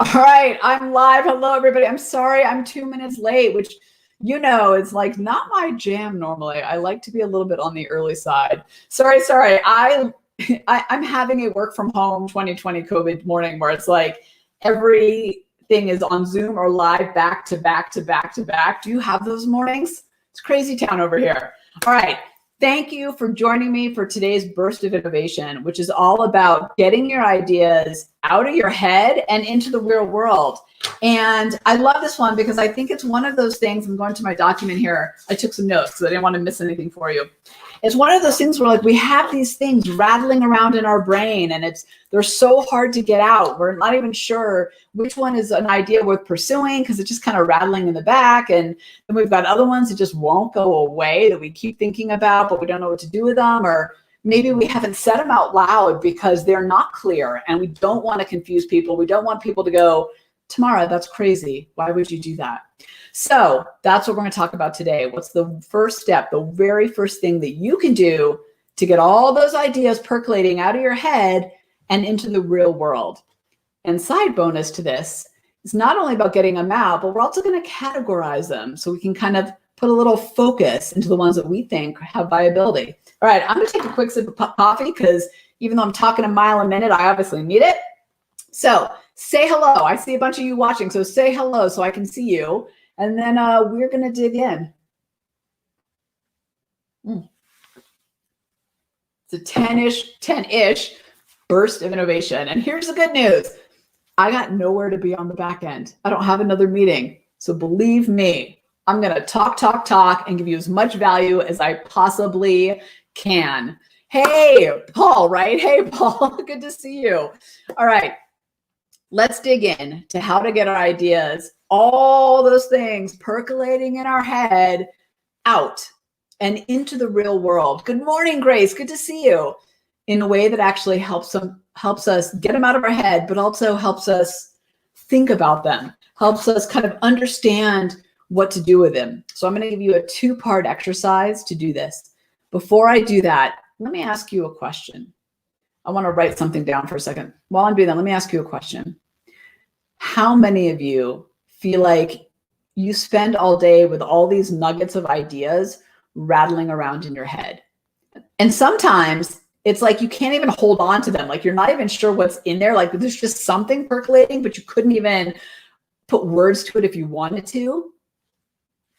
All right, I'm live. Hello, everybody. I'm sorry I'm 2 minutes late, which is like not my jam normally. I like to be a little bit on the early side. Sorry. I'm having a work from home 2020 COVID morning where it's like everything is on Zoom or live back to back to back to back. Do you have those mornings? It's crazy town over here. All right. Thank you for joining me for today's Burst of Innovation, which is all about getting your ideas out of your head and into the real world. And I love this one because I think it's one of those things. I'm going to my document here. I took some notes because I didn't want to miss anything for you. It's one of those things where like we have these things rattling around in our brain and they're so hard to get out. We're not even sure which one is an idea worth pursuing because it's just kind of rattling in the back. And then we've got other ones that just won't go away that we keep thinking about, but we don't know what to do with them. Or maybe we haven't said them out loud because they're not clear and we don't want to confuse people. We don't want people to go, Tamara, that's crazy. Why would you do that? So that's what we're going to talk about today. What's the first step, the very first thing that you can do to get all those ideas percolating out of your head and into the real world? And side bonus to this, it's not only about getting them out, but we're also going to categorize them so we can kind of put a little focus into the ones that we think have viability. All right, I'm going to take a quick sip of coffee because even though I'm talking a mile a minute, I obviously need it. So say hello. I see a bunch of you watching, so say hello so I can see you. And then we're going to dig in. It's a 10-ish burst of innovation. And here's the good news. I got nowhere to be on the back end. I don't have another meeting. So believe me, I'm going to talk, and give you as much value as I possibly can. Hey, Paul, right? Hey, Paul, good to see you. All right. Let's dig in to how to get our ideas, all those things percolating in our head, out and into the real world. Good morning, Grace. Good to see you. In a way that actually helps us get them out of our head, but also helps us think about them, helps us kind of understand what to do with them. So I'm going to give you a 2-part exercise to do this. Before I do that, let me ask you a question. I want to write something down for a second. While I'm doing that, let me ask you a question. How many of you feel like you spend all day with all these nuggets of ideas rattling around in your head? And sometimes it's like you can't even hold on to them. Like you're not even sure what's in there. Like there's just something percolating, but you couldn't even put words to it if you wanted to.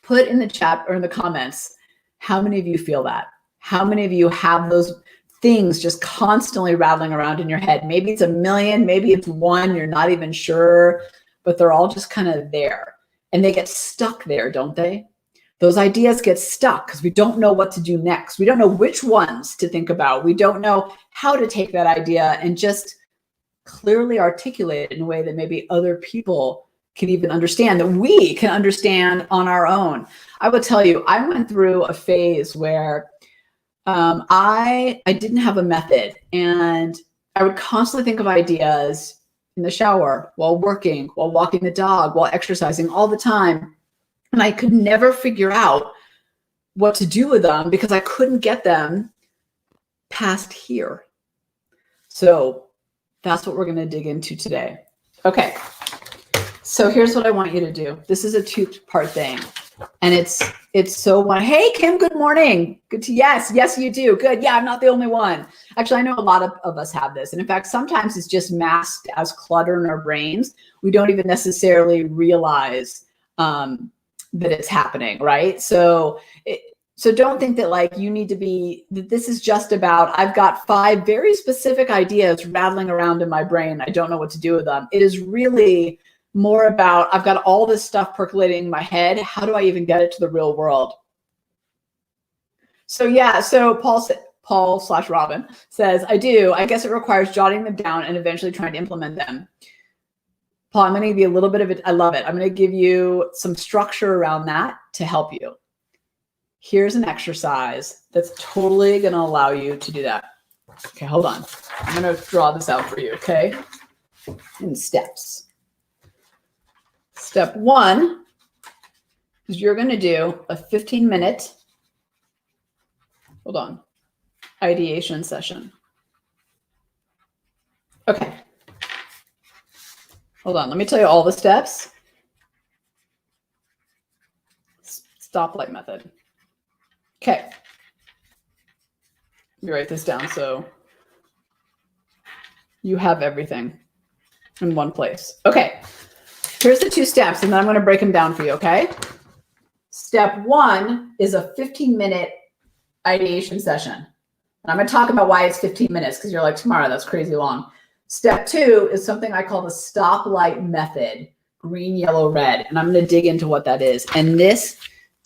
Put in the chat or in the comments, how many of you feel that? How many of you have those things just constantly rattling around in your head? Maybe it's 1 million, maybe it's 1, you're not even sure, but they're all just kind of there. And they get stuck there, don't they? Those ideas get stuck because we don't know what to do next. We don't know which ones to think about. We don't know how to take that idea and just clearly articulate it in a way that maybe other people can even understand, that we can understand on our own. I will tell you, I went through a phase where I didn't have a method, and I would constantly think of ideas in the shower, while working, while walking the dog, while exercising, all the time. And I could never figure out what to do with them because I couldn't get them past here. So that's what we're going to dig into today. Okay. So here's what I want you to do. This is a 2-part thing. And it's so one. Hey, Kim, good morning. Good to, yes, you do. Good. Yeah, I'm not the only one. Actually, I know a lot of us have this. And in fact, sometimes it's just masked as clutter in our brains. We don't even necessarily realize that it's happening, right? So don't think that like you need to be, that this is just about, I've got 5 very specific ideas rattling around in my brain. I don't know what to do with them. It is really more about, I've got all this stuff percolating in my head. How do I even get it to the real world? So yeah, so Paul/Robin says, I do. I guess it requires jotting them down and eventually trying to implement them. Paul, I'm going to give you a little bit of it. I love it. I'm going to give you some structure around that to help you. Here's an exercise that's totally going to allow you to do that. Okay, hold on. I'm going to draw this out for you, okay? In steps. Step 1 is you're going to do a 15-minute, ideation session. Okay. Hold on, let me tell you all the steps. Stoplight method. Okay. Let me write this down so you have everything in one place. Okay. Here's the 2 steps, and then I'm going to break them down for you, okay? Step 1 is a 15-minute ideation session. And I'm going to talk about why it's 15 minutes because you're like, Tamara, that's crazy long. Step 2 is something I call the stoplight method, green, yellow, red. And I'm going to dig into what that is. And this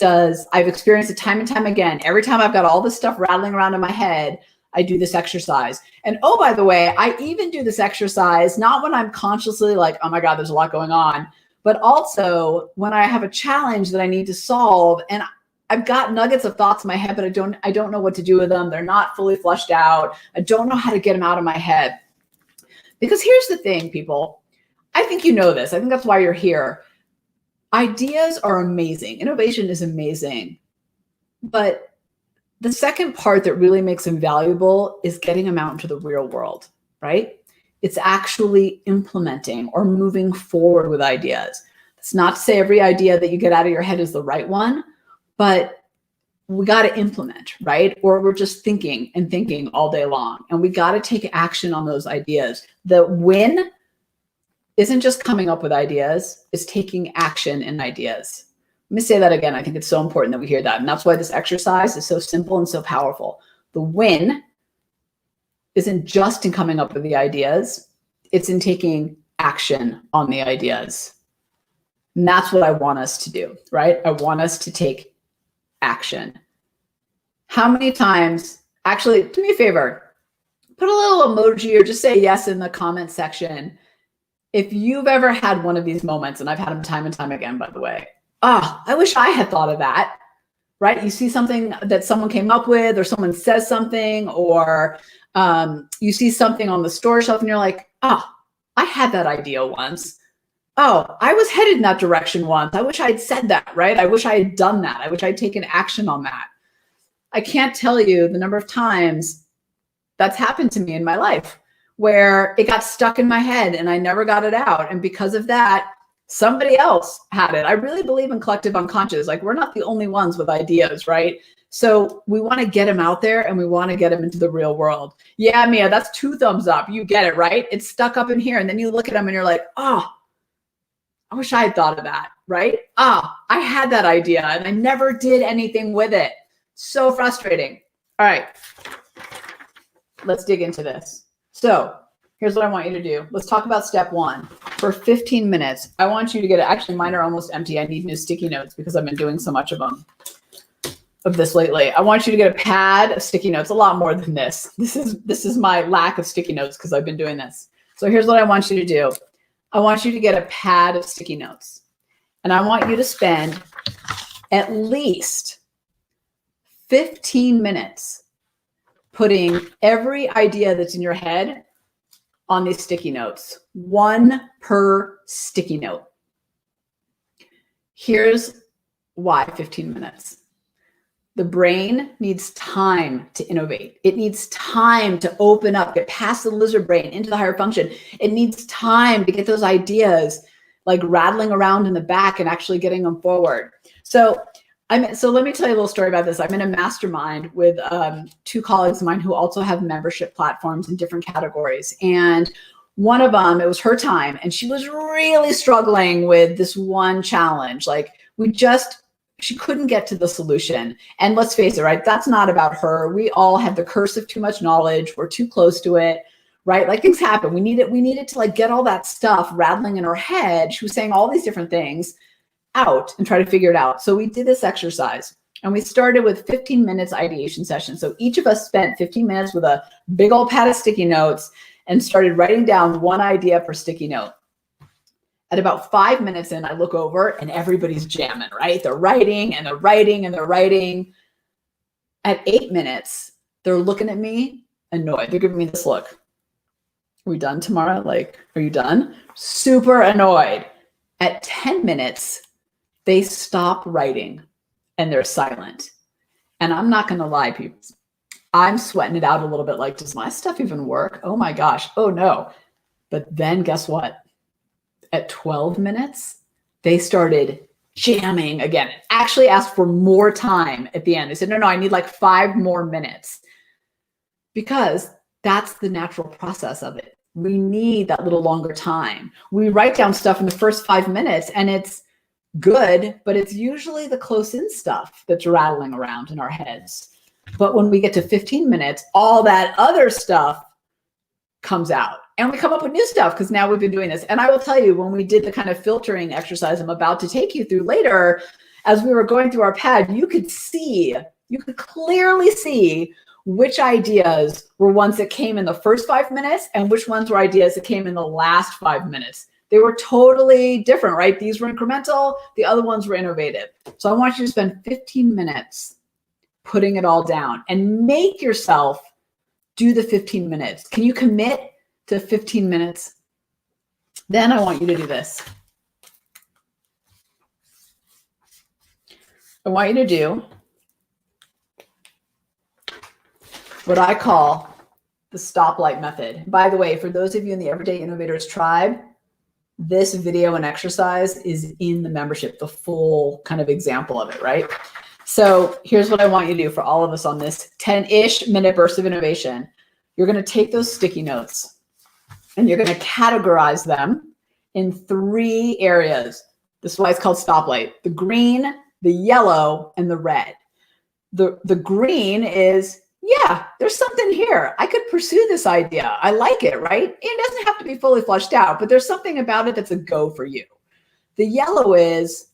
I've experienced it time and time again. Every time I've got all this stuff rattling around in my head, I do this exercise. And oh, by the way, I even do this exercise, not when I'm consciously like, oh my God, there's a lot going on, but also when I have a challenge that I need to solve and I've got nuggets of thoughts in my head, but I don't know what to do with them. They're not fully fleshed out. I don't know how to get them out of my head. Because here's the thing, people. I think you know this. I think that's why you're here. Ideas are amazing. Innovation is amazing. But the second part that really makes them valuable is getting them out into the real world, right? It's actually implementing or moving forward with ideas. It's not to say every idea that you get out of your head is the right one, but we got to implement, right? Or we're just thinking and thinking all day long. And we got to take action on those ideas. The win isn't just coming up with ideas, it's taking action in ideas. Let me say that again. I think it's so important that we hear that. And that's why this exercise is so simple and so powerful. The win isn't just in coming up with the ideas, it's in taking action on the ideas. And that's what I want us to do, right? I want us to take action. How many times, actually, do me a favor, put a little emoji or just say yes in the comment section. If you've ever had one of these moments, and I've had them time and time again, by the way, I wish I had thought of that, right? You see something that someone came up with, or someone says something, or you see something on the store shelf and you're like, I had that idea once. I was headed in that direction once. I wish I had said that, right? I wish I had done that. I wish I'd taken action on that. I can't tell you the number of times that's happened to me in my life where it got stuck in my head and I never got it out. And because of that, somebody else had it. I really believe in collective unconscious. Like, we're not the only ones with ideas, right? So we want to get them out there and we want to get them into the real world. Yeah, Mia, that's 2 thumbs up. You get it, right? It's stuck up in here. And then you look at them and you're like, I wish I had thought of that, right? I had that idea and I never did anything with it. So frustrating. All right, let's dig into this. So here's what I want you to do. Let's talk about step 1. For 15 minutes, I want you to get it. Actually, mine are almost empty. I need new sticky notes because I've been doing so much of this lately. I want you to get a pad of sticky notes, a lot more than this. This is my lack of sticky notes because I've been doing this. So here's what I want you to do. I want you to get a pad of sticky notes. And I want you to spend at least 15 minutes putting every idea that's in your head on these sticky notes, 1 per sticky note. Here's why 15 minutes. The brain needs time to innovate. It needs time to open up, get past the lizard brain into the higher function. It needs time to get those ideas like rattling around in the back and actually getting them forward. So let me tell you a little story about this. I'm in a mastermind with 2 colleagues of mine who also have membership platforms in different categories. And one of them, it was her time, and she was really struggling with this one challenge. Like, she couldn't get to the solution. And let's face it, right? That's not about her. We all have the curse of too much knowledge. We're too close to it, right? Like, things happen. We needed to like get all that stuff rattling in her head. She was saying all these different things out and try to figure it out. So we did this exercise and we started with 15 minutes ideation session. So each of us spent 15 minutes with a big old pad of sticky notes and started writing down 1 idea per sticky note. At about 5 minutes in, I look over and everybody's jamming, right? They're writing and they're writing and they're writing. At 8 minutes, they're looking at me annoyed. They're giving me this look. Are we done, Tamara? Like, are you done? Super annoyed. At 10 minutes, they stop writing and they're silent. And I'm not going to lie, people. I'm sweating it out a little bit like, does my stuff even work? Oh my gosh. Oh no. But then guess what? at 12 minutes, they started jamming again. Actually asked for more time at the end. They said, no, I need like 5 more minutes, because that's the natural process of it. We need that little longer time. We write down stuff in the first 5 minutes and it's good, but it's usually the close in stuff that's rattling around in our heads. But when we get to 15 minutes, all that other stuff comes out and we come up with new stuff because now we've been doing this. And I will tell you, when we did the kind of filtering exercise I'm about to take you through later, as we were going through our pad, you could clearly see which ideas were ones that came in the first 5 minutes and which ones were ideas that came in the last 5 minutes. They were totally different, right? These were incremental. The other ones were innovative. So I want you to spend 15 minutes putting it all down and make yourself do the 15 minutes. Can you commit to 15 minutes? Then I want you to do this. I want you to do what I call the stoplight method. By the way, for those of you in the Everyday Innovators tribe, this video and exercise is in the membership, the full kind of example of it, right? So here's what I want you to do for all of us on this 10-ish minute burst of innovation. You're going to take those sticky notes and you're going to categorize them in 3 areas. This is why it's called stoplight: the green, the yellow, and the red. The green is, yeah, there's something here. I could pursue this idea. I like it, right? It doesn't have to be fully fleshed out, but there's something about it that's a go for you. The yellow is,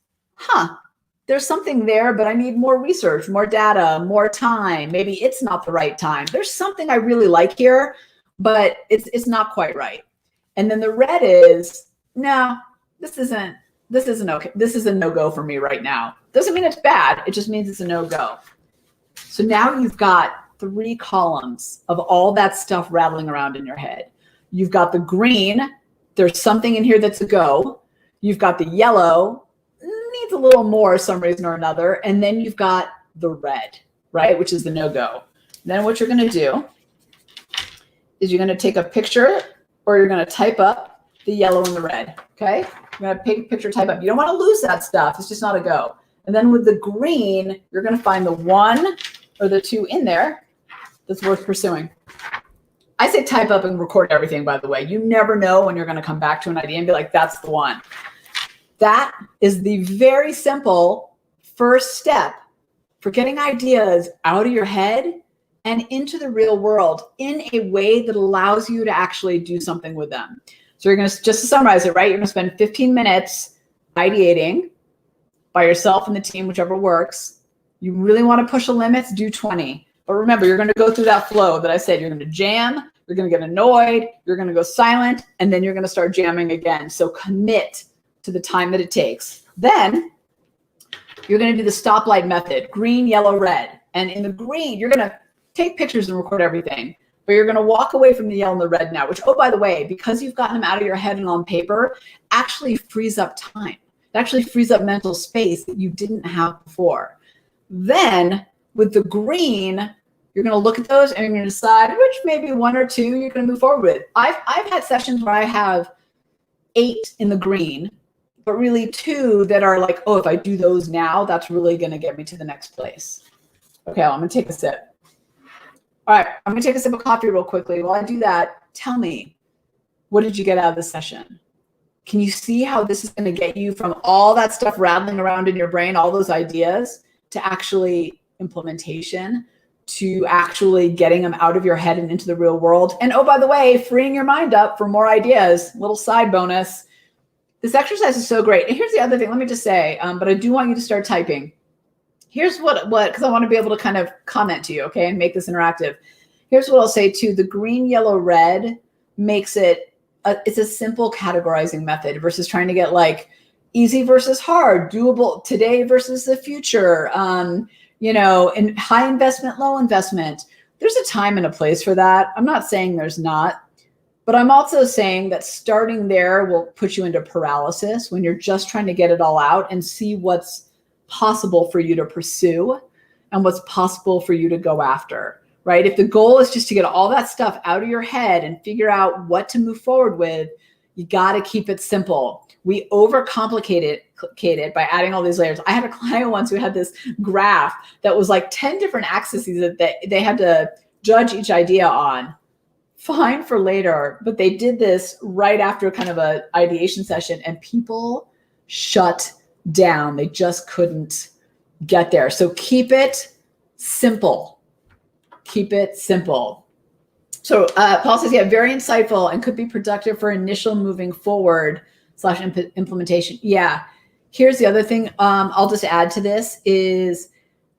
there's something there, but I need more research, more data, more time. Maybe it's not the right time. There's something I really like here, but it's not quite right. And then the red is, no, this isn't okay. This is a no-go for me right now. Doesn't mean it's bad. It just means it's a no-go. So now you've got 3 columns of all that stuff rattling around in your head. You've got the green, there's something in here that's a go. You've got the yellow, needs a little more for some reason or another. And then you've got the red, right? Which is the no-go. Then what you're gonna do is you're gonna take a picture, or you're gonna type up the yellow and the red, okay? You're gonna take a picture, type up. You don't wanna lose that stuff, it's just not a go. And then with the green, you're gonna find the 1 or the 2 in there that's worth pursuing. I say type up and record everything, by the way. You never know when you're going to come back to an idea and be like, that's the one. That is the very simple first step for getting ideas out of your head and into the real world in a way that allows you to actually do something with them. So you're going to, just to summarize it, right? You're going to spend 15 minutes ideating by yourself and the team, whichever works. You really want to push the limits, do 20. But remember, you're going to go through that flow that I said. You're going to jam, you're going to get annoyed, you're going to go silent, and then you're going to start jamming again. So commit to the time that it takes. Then you're going to do the stoplight method: green, yellow, red. And in the green, you're going to take pictures and record everything. But you're going to walk away from the yellow and the red now, which, oh, by the way, because you've gotten them out of your head and on paper, actually frees up time. It actually frees up mental space that you didn't have before. Then with the green, you're going to look at those and you're going to decide which maybe 1 or 2 you're going to move forward with. I've had sessions where I have 8 in the green, but really 2 that are like, oh, if I do those now, that's really going to get me to the next place. Okay, well, I'm going to take a sip. All right, I'm going to take a sip of coffee real quickly. While I do that, tell me, what did you get out of this session? Can you see how this is going to get you from all that stuff rattling around in your brain, all those ideas, to actually implementation, to actually getting them out of your head and into the real world? And oh, by the way, freeing your mind up for more ideas. Little side bonus. This exercise is so great. And here's the other thing, let me just say, but I do want you to start typing. Here's what, because I want to be able to kind of comment to you, okay, and make this interactive. Here's what I'll say too. The green, yellow, red makes it, it's a simple categorizing method versus trying to get like easy versus hard, doable today versus the future, you know, and high investment, low investment. There's a time and a place for that. I'm not saying there's not, but I'm also saying that starting there will put you into paralysis when you're just trying to get it all out and see what's possible for you to pursue and what's possible for you to go after, right? If the goal is just to get all that stuff out of your head and figure out what to move forward with, You got to keep it simple. We overcomplicate it by adding all these layers. I had a client once who had this graph that was like 10 different axes that they had to judge each idea on. Fine for later, but they did this right after kind of a ideation session, and people shut down. They just couldn't get there. So keep it simple. Keep it simple. So Paul says, yeah, very insightful and could be productive for initial moving forward / implementation. Yeah. Here's the other thing I'll just add to this is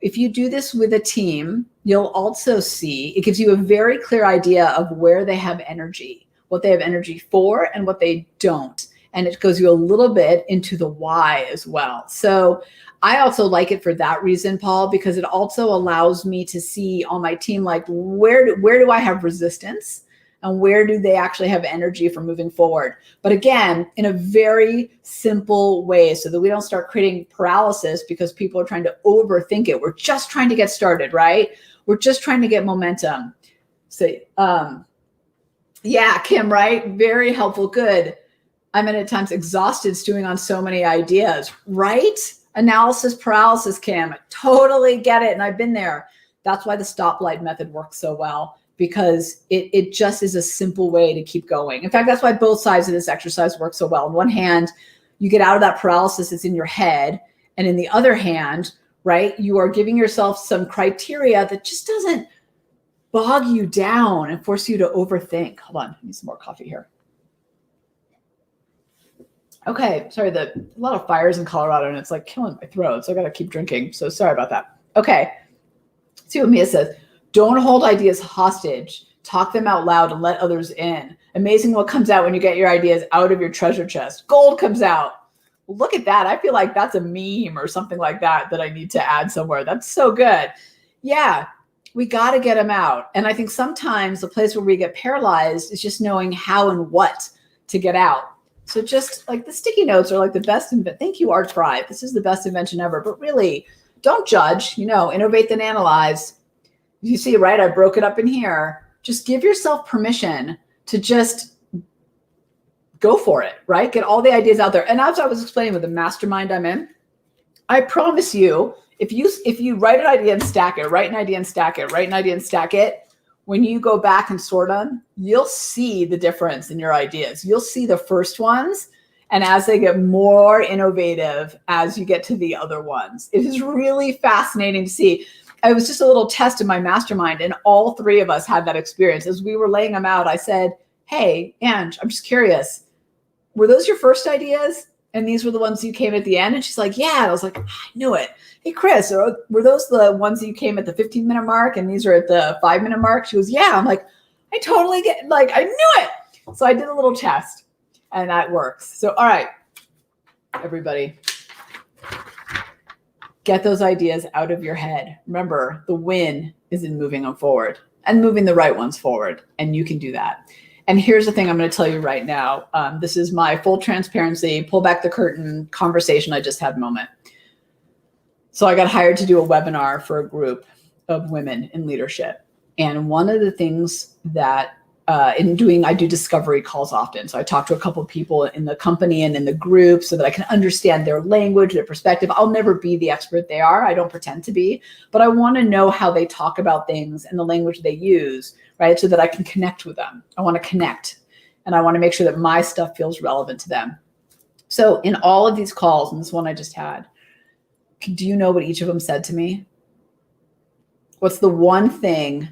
if you do this with a team, you'll also see it gives you a very clear idea of where they have energy, what they have energy for and what they don't. And it goes you a little bit into the why as well. So I also like it for that reason, Paul, because it also allows me to see on my team, like where do I have resistance and where do they actually have energy for moving forward? But again, in a very simple way so that we don't start creating paralysis because people are trying to overthink it. We're just trying to get started, right? We're just trying to get momentum. So yeah, Kim, right? Very helpful. Good. I'm at times exhausted stewing on so many ideas, right? Analysis paralysis, Kim. I totally get it. And I've been there. That's why the stoplight method works so well, because it just is a simple way to keep going. In fact, that's why both sides of this exercise work so well. On one hand, you get out of that paralysis that's in your head. And in the other hand, right, you are giving yourself some criteria that just doesn't bog you down and force you to overthink. Hold on, I need some more coffee here. Okay, sorry, a lot of fires in Colorado and it's like killing my throat, so I gotta keep drinking. So sorry about that. Okay, let's see what Mia says. Don't hold ideas hostage. Talk them out loud and let others in. Amazing what comes out when you get your ideas out of your treasure chest. Gold comes out. Well, look at that. I feel like that's a meme or something like that I need to add somewhere. That's so good. Yeah, we got to get them out. And I think sometimes the place where we get paralyzed is just knowing how and what to get out. So just like the sticky notes are like the best. Thank you, Art Thrive. This is the best invention ever. But really, don't judge, innovate then analyze. You see, right? I broke it up in here. Just give yourself permission to just go for it, right? Get all the ideas out there. And as I was explaining with the mastermind I'm in, I promise you, if you write an idea and stack it, write an idea and stack it, write an idea and stack it, when you go back and sort them, you'll see the difference in your ideas. You'll see the first ones, and as they get more innovative as you get to the other ones. It is really fascinating to see. It was just a little test in my mastermind, and all three of us had that experience. As we were laying them out, I said, hey, Ange, I'm just curious. Were those your first ideas? And these were the ones you came at the end? And she's like, yeah. And I was like, I knew it. Hey, Chris, were those the ones that you came at the 15-minute mark and these are at the 5-minute mark? She goes, yeah. I'm like, I totally get, like, I knew it. So I did a little test and that works. So, all right, everybody, get those ideas out of your head. Remember, the win is in moving them forward and moving the right ones forward. And you can do that. And here's the thing I'm going to tell you right now. This is my full transparency, pull back the curtain conversation I just had moment. So I got hired to do a webinar for a group of women in leadership. And one of the things that I do discovery calls often. So I talk to a couple of people in the company and in the group so that I can understand their language, their perspective. I'll never be the expert they are. I don't pretend to be, but I want to know how they talk about things and the language they use, right? So that I can connect with them. I want to connect and I want to make sure that my stuff feels relevant to them. So in all of these calls, and this one I just had, do you know what each of them said to me? What's the one thing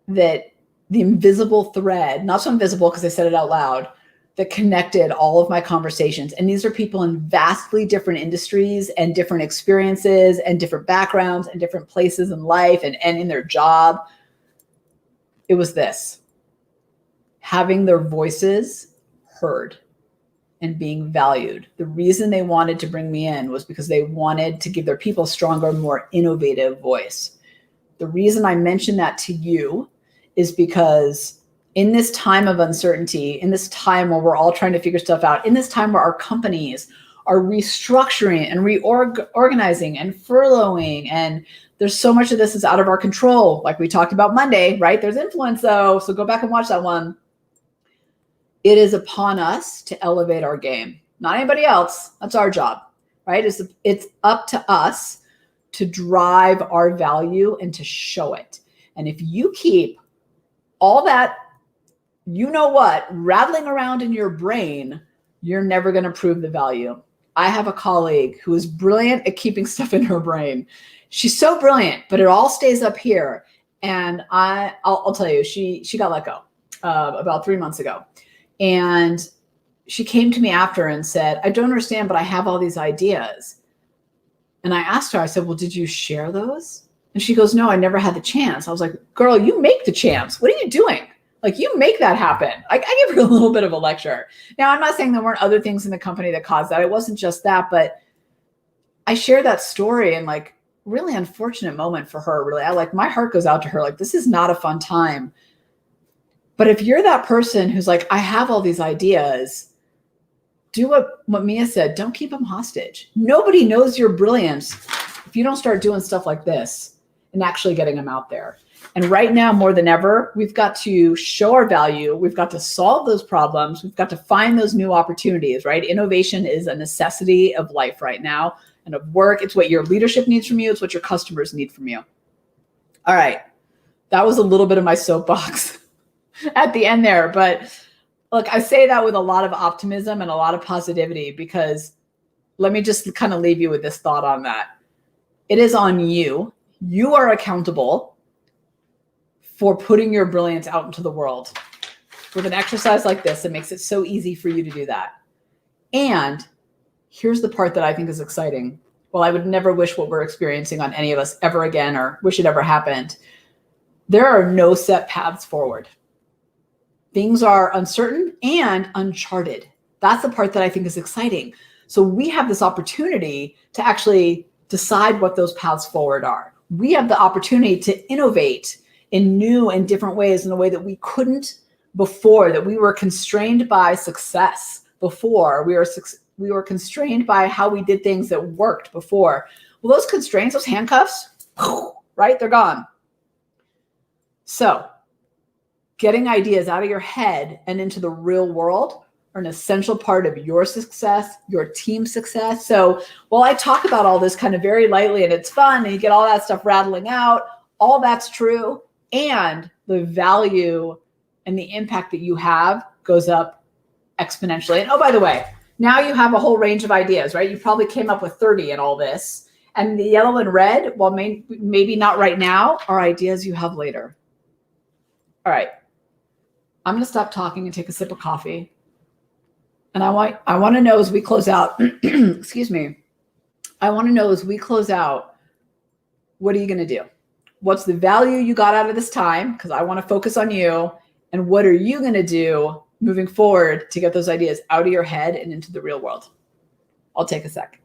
that the invisible thread, not so invisible because I said it out loud, that connected all of my conversations? And these are people in vastly different industries and different experiences and different backgrounds and different places in life and in their job. It was this: having their voices heard and being valued. The reason they wanted to bring me in was because they wanted to give their people a stronger, more innovative voice. The reason I mention that to you is because in this time of uncertainty, in this time where we're all trying to figure stuff out, in this time where our companies are restructuring and reorganizing and furloughing, and there's so much of this is out of our control, like we talked about Monday, right? There's influence though, so go back and watch that one. it is upon us to elevate our game, not anybody else. That's our job, right? It's up to us to drive our value and to show it. And if you keep all that, you know what, rattling around in your brain, you're never going to prove the value. I have a colleague who is brilliant at keeping stuff in her brain. She's so brilliant, but it all stays up here. And I'll tell you, she got let go about 3 months ago. And she came to me after and said, I don't understand, but I have all these ideas. And I asked her, I said, well, did you share those? And she goes, no, I never had the chance. I was like, girl, you make the chance. What are you doing? Like, you make that happen. I give her a little bit of a lecture. Now, I'm not saying there weren't other things in the company that caused that. It wasn't just that, but I share that story and like really unfortunate moment for her. Really, my heart goes out to her. Like, this is not a fun time. But if you're that person who's like, I have all these ideas, do what Mia said. Don't keep them hostage. Nobody knows your brilliance if you don't start doing stuff like this and actually getting them out there. And right now, more than ever, we've got to show our value. We've got to solve those problems. We've got to find those new opportunities, right? Innovation is a necessity of life right now and of work. It's what your leadership needs from you. It's what your customers need from you. All right. That was a little bit of my soapbox at the end there. But look, I say that with a lot of optimism and a lot of positivity, because let me just kind of leave you with this thought on that. It is on you. You are accountable for putting your brilliance out into the world. With an exercise like this, it makes it so easy for you to do that. And here's the part that I think is exciting. Well, I would never wish what we're experiencing on any of us ever again, or wish it ever happened. There are no set paths forward. Things are uncertain and uncharted. That's the part that I think is exciting. So we have this opportunity to actually decide what those paths forward are. We have the opportunity to innovate in new and different ways, in a way that we couldn't before, that we were constrained by success before. We were constrained by how we did things that worked before. Well, those constraints, those handcuffs, right, they're gone. So getting ideas out of your head and into the real world are an essential part of your success, your team's success. So while I talk about all this kind of very lightly and it's fun and you get all that stuff rattling out, all that's true. And the value and the impact that you have goes up exponentially. And oh, by the way, now you have a whole range of ideas, right? You probably came up with 30 in all this. And the yellow and red, well, maybe not right now, are ideas you have later. All right. I'm going to stop talking and take a sip of coffee. And I want to know as we close out, excuse me, I want to know as we close out, what are you going to do? What's the value you got out of this time? Because I want to focus on you. And what are you going to do moving forward to get those ideas out of your head and into the real world? I'll take a sec.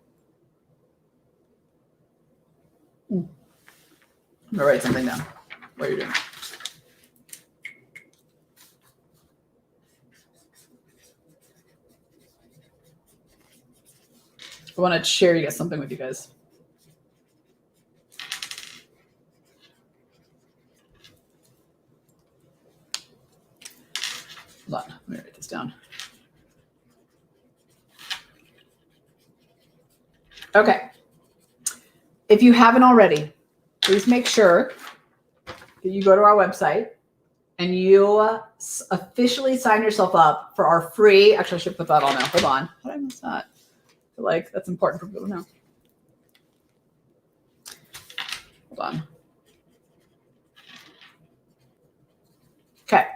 I'm going to write something down. What are you doing? I want to share something with you guys. Hold on, let me write this down. Okay. If you haven't already, please make sure that you go to our website and you officially sign yourself up for our free, actually I should put that on now. Hold on. How did I miss that? I feel like that's important for people to know. Hold on. Okay.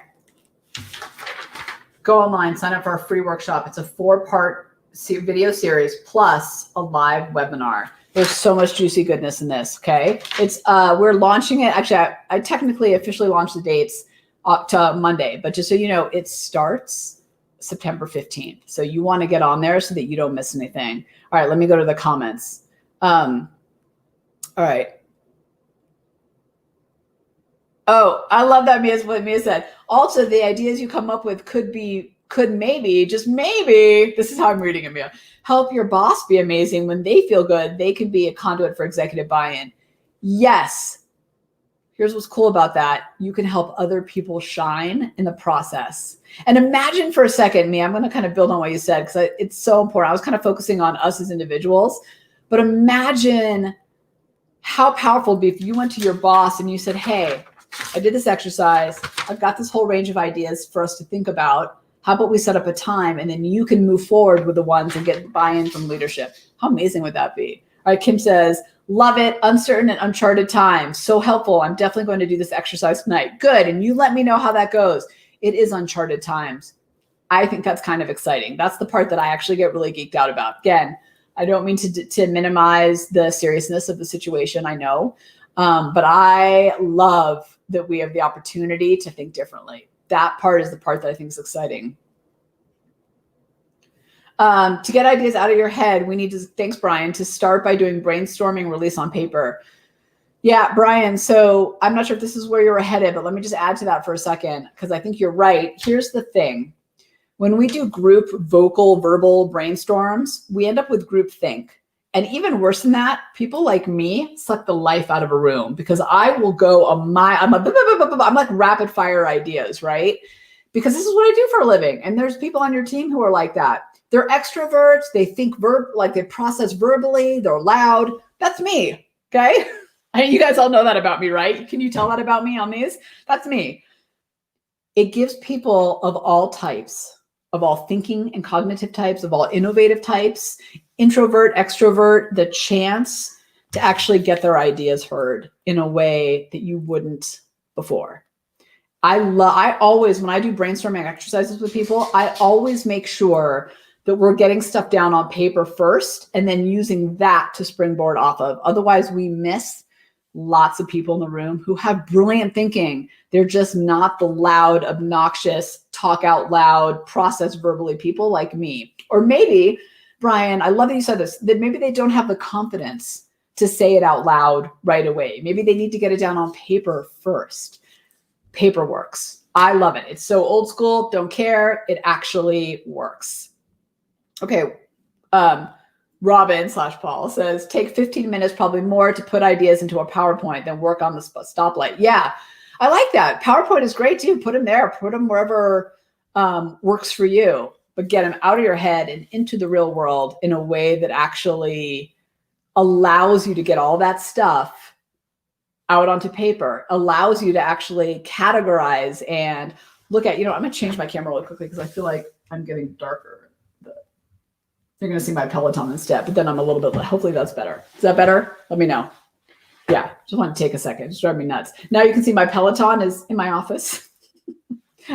Go online, sign up for our free workshop. It's a 4-part video series plus a live webinar. There's so much juicy goodness in this, okay? It's we're launching it. Actually, I technically officially launched the dates up to Monday, but just so you know, it starts September 15th. So you want to get on there so that you don't miss anything. All right, let me go to the comments. All right. Oh, I love that what Mia said. Also, the ideas you come up with could maybe, just maybe, this is how I'm reading it, Mia, help your boss be amazing. When they feel good, they can be a conduit for executive buy-in. Yes. here's what's cool about that. You can help other people shine in the process. And imagine for a second, me, I'm going to kind of build on what you said because it's so important. I was kind of focusing on us as individuals, but imagine how powerful it'd be if you went to your boss and you said, hey, I did this exercise. I've got this whole range of ideas for us to think about. How about we set up a time and then you can move forward with the ones and get buy-in from leadership? How amazing would that be? All right, Kim says, love it. Uncertain and uncharted times. So helpful. I'm definitely going to do this exercise tonight. Good. And you let me know how that goes. It is uncharted times. I think that's kind of exciting. That's the part that I actually get really geeked out about. Again, I don't mean to minimize the seriousness of the situation. I know, but I love that we have the opportunity to think differently. That part is the part that I think is exciting. To get ideas out of your head, we need to, thanks, Brian, to start by doing brainstorming, release on paper. Yeah, Brian, so I'm not sure if this is where you're headed, but let me just add to that for a second, because I think you're right. Here's the thing. When we do group verbal brainstorms, we end up with group think. And even worse than that, people like me suck the life out of a room because I will go I'm like rapid fire ideas, right? Because this is what I do for a living. And there's people on your team who are like that. They're extroverts. They think like they process verbally. They're loud. That's me. Okay. You guys all know that about me, right? Can you tell that about me on these? That's me. It gives people of all types, of all thinking and cognitive types, of all innovative types, introvert, extrovert, the chance to actually get their ideas heard in a way that you wouldn't before. I always, when I do brainstorming exercises with people, I always make sure that we're getting stuff down on paper first and then using that to springboard off of. Otherwise, we miss lots of people in the room who have brilliant thinking. They're just not the loud, obnoxious, talk out loud, process verbally people like me. Or maybe, Brian, I love that you said this, that maybe they don't have the confidence to say it out loud right away. Maybe they need to get it down on paper first. Paper works. I love it. It's so old school. Don't care. It actually works. Okay. Robin/Paul says, take 15 minutes, probably more, to put ideas into a PowerPoint, then work on the stoplight. Yeah, I like that. PowerPoint is great too. Put them there, put them wherever works for you, but get them out of your head and into the real world in a way that actually allows you to get all that stuff out onto paper, allows you to actually categorize and look at, I'm going to change my camera really quickly because I feel like I'm getting darker. You're going to see my Peloton instead, but then I'm a little bit, hopefully that's better. Is that better? Let me know. Yeah, just want to take a second. It's driving me nuts. Now you can see my Peloton is in my office.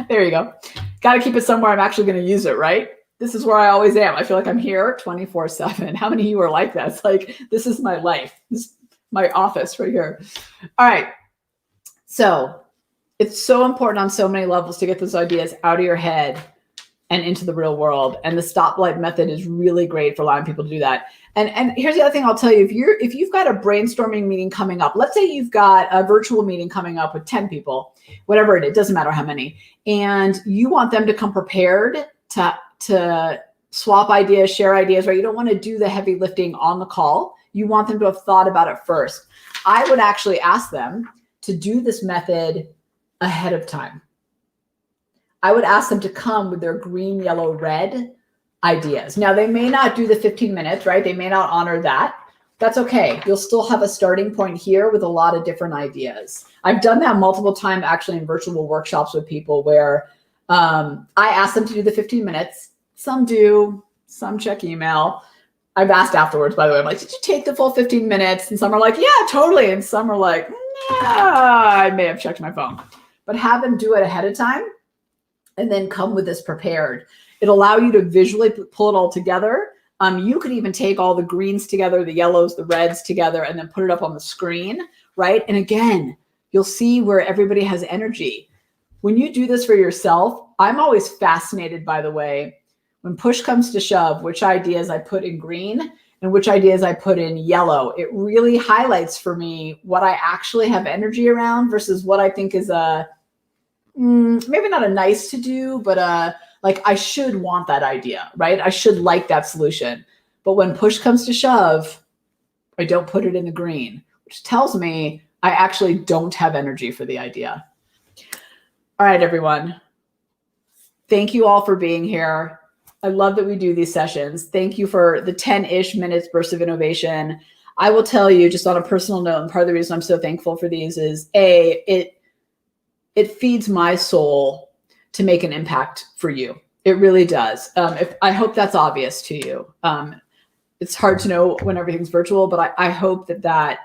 There you go. Got to keep it somewhere I'm actually going to use it, right? This is where I always am. I feel like I'm here 24/7. How many of you are like that? It's like, this is my life. This is my office right here. All right. So it's so important on so many levels to get those ideas out of your head and into the real world. And the stoplight method is really great for allowing people to do that. And here's the other thing I'll tell you, if you've got a brainstorming meeting coming up, let's say you've got a virtual meeting coming up with 10 people, whatever it is, doesn't matter how many, and you want them to come prepared to swap ideas, share ideas, right? You don't want to do the heavy lifting on the call. You want them to have thought about it first. I would actually ask them to do this method ahead of time. I would ask them to come with their green, yellow, red ideas. Now, they may not do the 15 minutes, right? They may not honor that. That's okay. You'll still have a starting point here with a lot of different ideas. I've done that multiple times actually in virtual workshops with people where I ask them to do the 15 minutes. Some do, some check email. I've asked afterwards, by the way, I'm like, did you take the full 15 minutes? And some are like, yeah, totally. And some are like, nah, I may have checked my phone. But have them do it ahead of time and then come with this prepared. It'll allow you to visually pull it all together. You could even take all the greens together, the yellows, the reds together, and then put it up on the screen, right? And again, you'll see where everybody has energy. When you do this for yourself, I'm always fascinated, by the way, when push comes to shove, which ideas I put in green and which ideas I put in yellow. It really highlights for me what I actually have energy around versus what I think is maybe not a nice to do, but like I should want that idea, right? I should like that solution. But when push comes to shove, I don't put it in the green, which tells me I actually don't have energy for the idea. All right, everyone. Thank you all for being here. I love that we do these sessions. Thank you for the 10-ish minutes burst of innovation. I will tell you, just on a personal note, and part of the reason I'm so thankful for these is it feeds my soul to make an impact for you. It really does. I hope that's obvious to you. It's hard to know when everything's virtual, but I hope that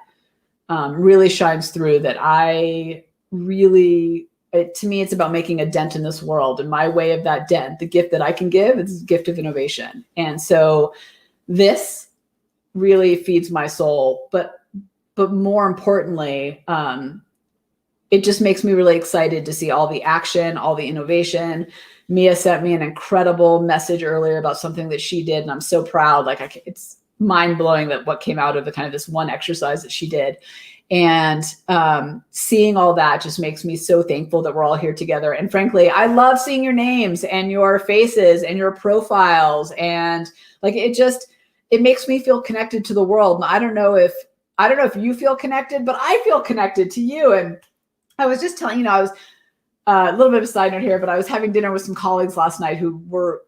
really shines through, that I really, to me, it's about making a dent in this world. And my way of that dent, the gift that I can give, is the gift of innovation. And so this really feeds my soul. But more importantly, it just makes me really excited to see all the action, all the innovation. Mia sent me an incredible message earlier about something that she did, and I'm so proud. Like, it's mind blowing that what came out of the kind of this one exercise that she did. And seeing all that just makes me so thankful that we're all here together. And frankly, I love seeing your names and your faces and your profiles. And like, it makes me feel connected to the world. And I don't know if you feel connected, but I feel connected to you. And I was just telling, I was a little bit of a side note here, but I was having dinner with some colleagues last night who were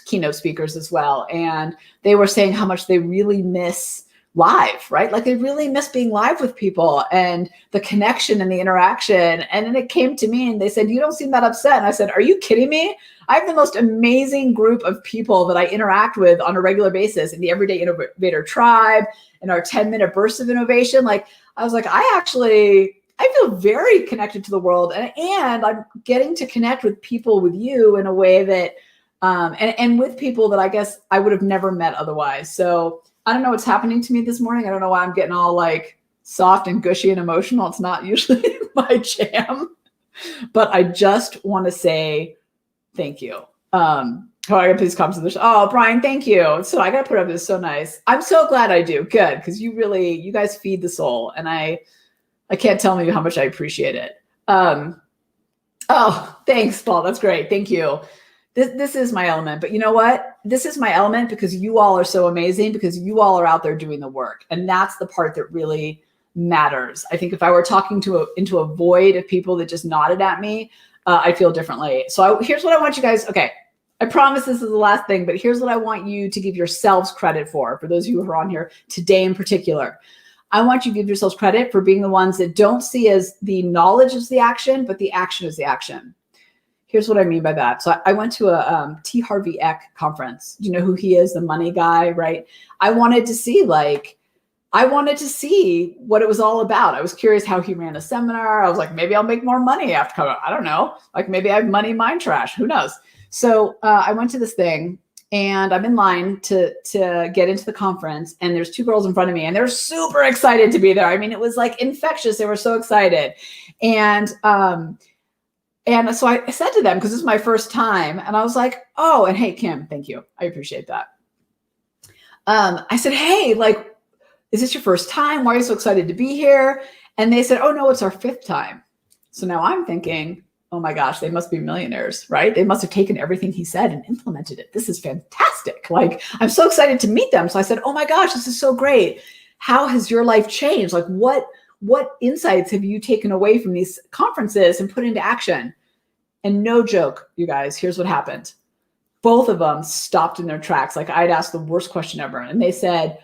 keynote speakers as well. And they were saying how much they really miss live, right? Like, they really miss being live with people and the connection and the interaction. And then it came to me and they said, "You don't seem that upset." And I said, "Are you kidding me? I have the most amazing group of people that I interact with on a regular basis in the Everyday Innovator Tribe, in our 10-minute burst of innovation." Like, I was like, I feel very connected to the world, and I'm getting to connect with people, with you, in a way that, and with people that I guess I would have never met otherwise. So I don't know what's happening to me this morning. I don't know why I'm getting all like soft and gushy and emotional. It's not usually my jam, but I just want to say thank you. I gotta please come to the show. Oh, Brian, thank you. So I gotta put up this. So nice. I'm so glad I do. Good, because you guys feed the soul, and I can't tell you how much I appreciate it. Oh, thanks, Paul. That's great. Thank you. This is my element, but you know what? This is my element because you all are so amazing, because you all are out there doing the work. And that's the part that really matters. I think if I were talking into a void of people that just nodded at me, I'd feel differently. So here's what I want you guys. Okay. I promise this is the last thing, but here's what I want you to give yourselves credit for those of you who are on here today in particular. I want you to give yourselves credit for being the ones that don't see as the knowledge is the action, but the action is the action. Here's what I mean by that. So I went to a T. Harvey Eck conference. Do you know who he is? The money guy, right? I wanted to see what it was all about. I was curious how he ran a seminar. I was like, maybe I'll make more money after coming. I don't know. Like, maybe I have money mind trash. Who knows? So I went to this thing, and I'm in line to get into the conference, and there's two girls in front of me, and they're super excited to be there. I mean, it was like infectious. They were so excited. And so I said to them, because this is my first time, and I was like, "Oh, and hey, Kim, thank you. I appreciate that." I said, "Hey, like, is this your first time? Why are you so excited to be here?" And they said, "Oh, no, it's our 5th time." So now I'm thinking, oh my gosh, they must be millionaires, right? They must have taken everything he said and implemented it. This is fantastic. Like, I'm so excited to meet them. So I said, "Oh my gosh, this is so great. How has your life changed? Like, what insights have you taken away from these conferences and put into action?" And no joke, you guys, here's what happened. Both of them stopped in their tracks. Like, I'd asked the worst question ever. And they said,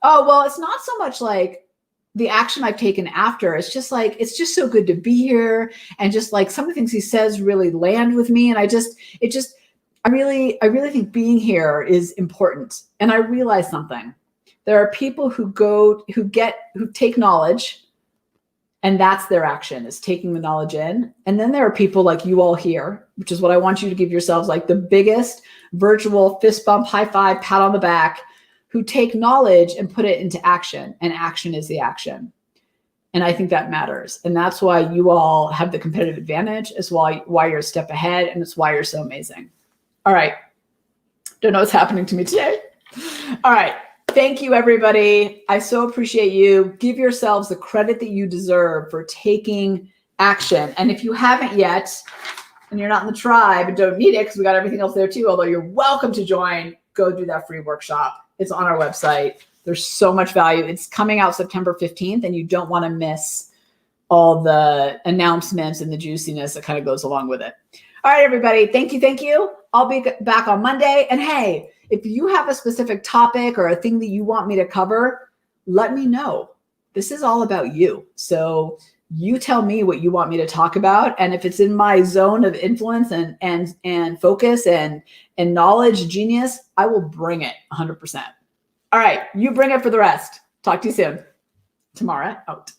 "Oh, well, it's not so much like the action I've taken after. It's just like, it's just so good to be here. And just like some of the things he says really land with me. And I really think being here is important." And I realized something. There are people who take knowledge, and that's their action, is taking the knowledge in. And then there are people like you all here, which is what I want you to give yourselves, like the biggest virtual fist bump, high five, pat on the back, who take knowledge and put it into action, and action is the action. And I think that matters. And that's why you all have the competitive advantage. It's why you're a step ahead, and it's why you're so amazing. All right. Don't know what's happening to me today. All right. Thank you, everybody. I so appreciate you. Give yourselves the credit that you deserve for taking action. And if you haven't yet, and you're not in the tribe and don't need it, because we got everything else there too, although you're welcome to join, go do that free workshop. It's on our website. There's so much value. It's coming out September 15th, and you don't want to miss all the announcements and the juiciness that kind of goes along with it. All right, everybody. Thank you. Thank you. I'll be back on Monday. And hey, if you have a specific topic or a thing that you want me to cover, let me know. This is all about you. So you tell me what you want me to talk about. And if it's in my zone of influence and focus and knowledge, genius, I will bring it 100%. All right. You bring it for the rest. Talk to you soon. Tamara out.